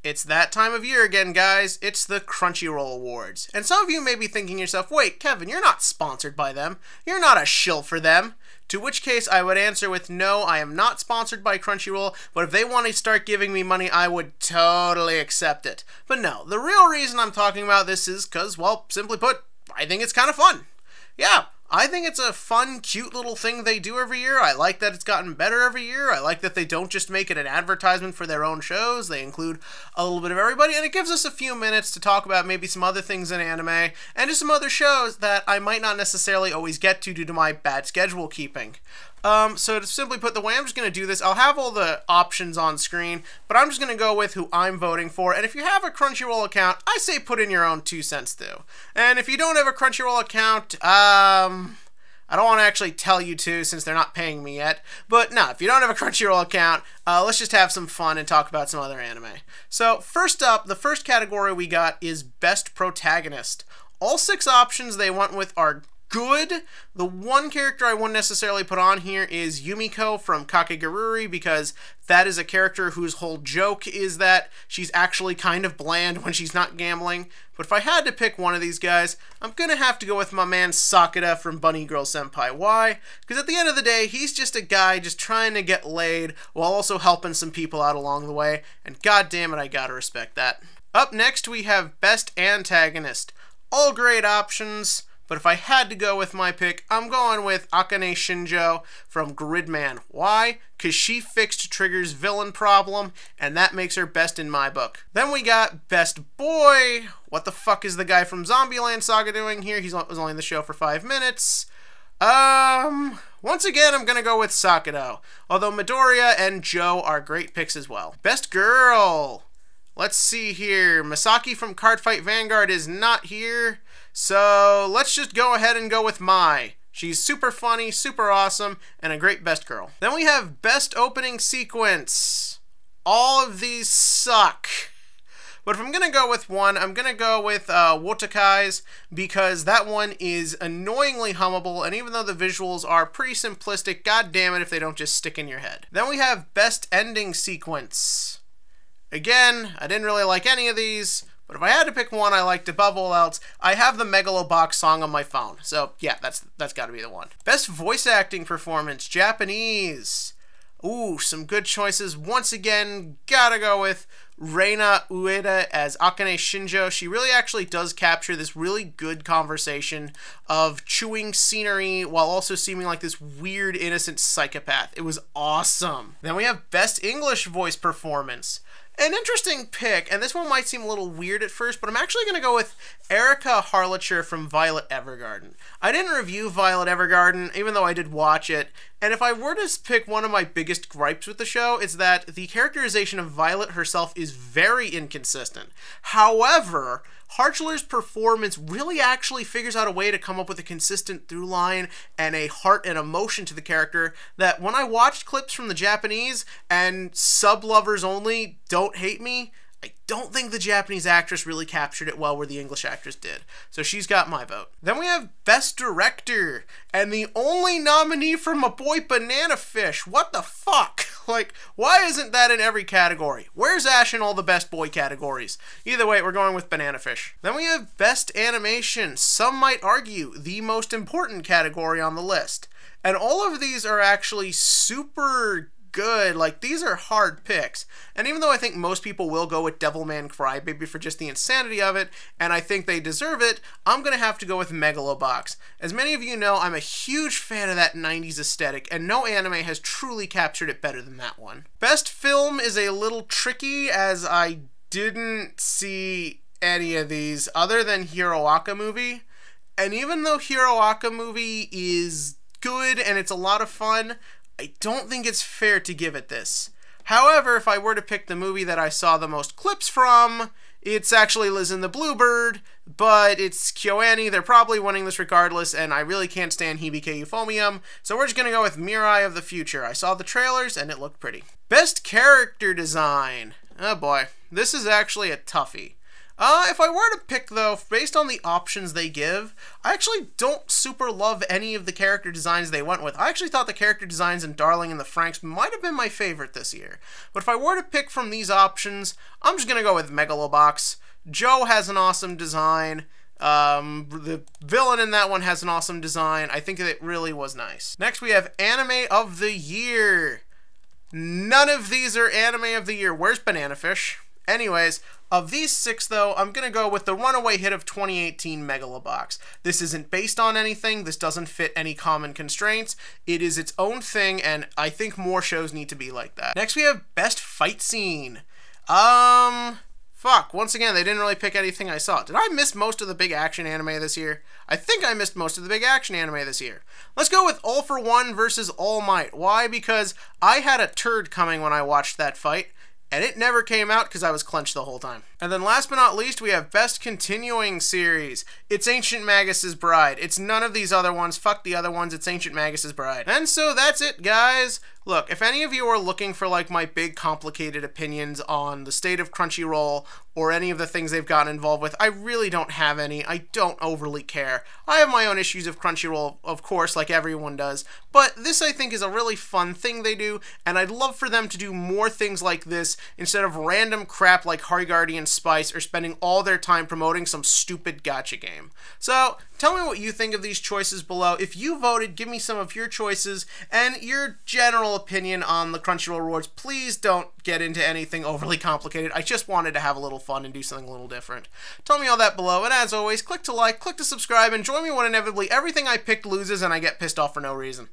It's that time of year again, guys. It's the Crunchyroll Awards. And some of you may be thinking to yourself, wait, Kevin, you're not sponsored by them. You're not a shill for them. To which case I would answer with no, I am not sponsored by Crunchyroll, but if they want to start giving me money, I would totally accept it. But no, the real reason I'm talking about this is because, well, simply put, I think it's kind of fun. Yeah, I think it's a fun, cute little thing they do every year. I like that it's gotten better every year. I like that they don't just make it an advertisement for their own shows. They include a little bit of everybody, and it gives us a few minutes to talk about maybe some other things in anime and just some other shows that I might not necessarily always get to due to my bad schedule keeping. So to simply put, the way I'm just going to do this, I'll have all the options on screen, but I'm just going to go with who I'm voting for. And if you have a Crunchyroll account, I say put in your own 2 cents too. And if you don't have a Crunchyroll account, I don't want to actually tell you to since they're not paying me yet. But no, if you don't have a Crunchyroll account, let's just have some fun and talk about some other anime. So first up, the first category we got is Best Protagonist. All 6 options they went with are good. The one character I wouldn't necessarily put on here is Yumiko from Kakegurui, because that is a character whose whole joke is that she's actually kind of bland when she's not gambling. But if I had to pick one of these guys, I'm gonna have to go with my man Sakura from Bunny Girl Senpai. Why? Because at the end of the day, he's just a guy just trying to get laid while also helping some people out along the way, and god damn it, I gotta respect that. Up next, we have Best Antagonist. All great options. But if I had to go with my pick, I'm going with Akane Shinjo from Gridman. Why? Because she fixed Trigger's villain problem, and that makes her best in my book. Then we got Best Boy. What the fuck is the guy from Zombieland Saga doing here? He was only in the show for 5 minutes. Once again, I'm gonna go with Sakura. Although Midoriya and Joe are great picks as well. Best Girl. Let's see here. Misaki from Cardfight Vanguard is not here. So let's just go ahead and go with Mai. She's super funny, super awesome, and a great best girl. Then we have Best Opening Sequence. All of these suck. But if I'm going to go with one, I'm going to go with Wotakai's, because that one is annoyingly hummable, and even though the visuals are pretty simplistic, god damn it if they don't just stick in your head. Then we have Best Ending Sequence. Again, I didn't really like any of these, but if I had to pick one I liked above all else, I have the Megalobox song on my phone. So yeah, that's got to be the one. Best Voice Acting Performance, Japanese. Ooh, some good choices. Once again, gotta go with Reina Ueda as Akane Shinjo. She really actually does capture this really good conversation of chewing scenery while also seeming like this weird, innocent psychopath. It was awesome. Then we have Best English Voice Performance. An interesting pick, and this one might seem a little weird at first, but I'm actually going to go with Erica Harlacher from Violet Evergarden. I didn't review Violet Evergarden, even though I did watch it, and if I were to pick one of my biggest gripes with the show, it's that the characterization of Violet herself is very inconsistent. However, Harchler's performance really actually figures out a way to come up with a consistent through line and a heart and emotion to the character that when I watched clips from the Japanese, and sub-lovers only, don't hate me, I don't think the Japanese actress really captured it well where the English actress did. So she's got my vote. Then we have Best Director, and the only nominee for my boy Banana Fish. What the fuck? Like, why isn't that in every category? Where's Ash in all the Best Boy categories? Either way, we're going with Banana Fish. Then we have Best Animation. Some might argue the most important category on the list. And all of these are actually super good. Like, these are hard picks. And even though I think most people will go with Devilman Crybaby for just the insanity of it, and I think they deserve it, I'm gonna have to go with Megalobox. As many of you know, I'm a huge fan of that 90s aesthetic, and no anime has truly captured it better than that one. Best Film is a little tricky, as I didn't see any of these other than Hiroaka Movie. And even though Hiroaka Movie is good and it's a lot of fun, I don't think it's fair to give it this. However, if I were to pick the movie that I saw the most clips from, it's actually Liz and the Bluebird, but it's KyoAni. They're probably winning this regardless, and I really can't stand Hibike Euphonium, so we're just gonna go with Mirai of the Future. I saw the trailers, and it looked pretty. Best Character Design. Oh boy, this is actually a toughie. If I were to pick, though, based on the options they give, I actually don't super love any of the character designs they went with. I actually thought the character designs in Darling and the Franxx might have been my favorite this year. But if I were to pick from these options, I'm just going to go with Megalobox. Joe has an awesome design. The villain in that one has an awesome design. I think it really was nice. Next, we have Anime of the Year. None of these are Anime of the Year. Where's Banana Fish? Anyways, of these 6, though, I'm going to go with the runaway hit of 2018, Megalobox. This isn't based on anything. This doesn't fit any common constraints. It is its own thing, and I think more shows need to be like that. Next, we have Best Fight Scene. Fuck, once again, they didn't really pick anything I saw. Did I miss most of the big action anime this year? I think I missed most of the big action anime this year. Let's go with All for One versus All Might. Why? Because I had a turd coming when I watched that fight, and it never came out because I was clenched the whole time. And then last but not least, we have Best Continuing Series. It's Ancient Magus's Bride. It's none of these other ones. Fuck the other ones. It's Ancient Magus's Bride. And so that's it, guys. Look, if any of you are looking for, like, my big complicated opinions on the state of Crunchyroll or any of the things they've gotten involved with, I really don't have any. I don't overly care. I have my own issues of Crunchyroll, of course, like everyone does, but this, I think, is a really fun thing they do, and I'd love for them to do more things like this instead of random crap like Harry Guardian Spice or spending all their time promoting some stupid gacha game. So, tell me what you think of these choices below. If you voted, give me some of your choices and your general opinion on the Crunchyroll rewards. Please don't get into anything overly complicated. I just wanted to have a little fun and do something a little different. Tell me all that below, and as always, click to like, click to subscribe, and join me when inevitably everything I picked loses and I get pissed off for no reason.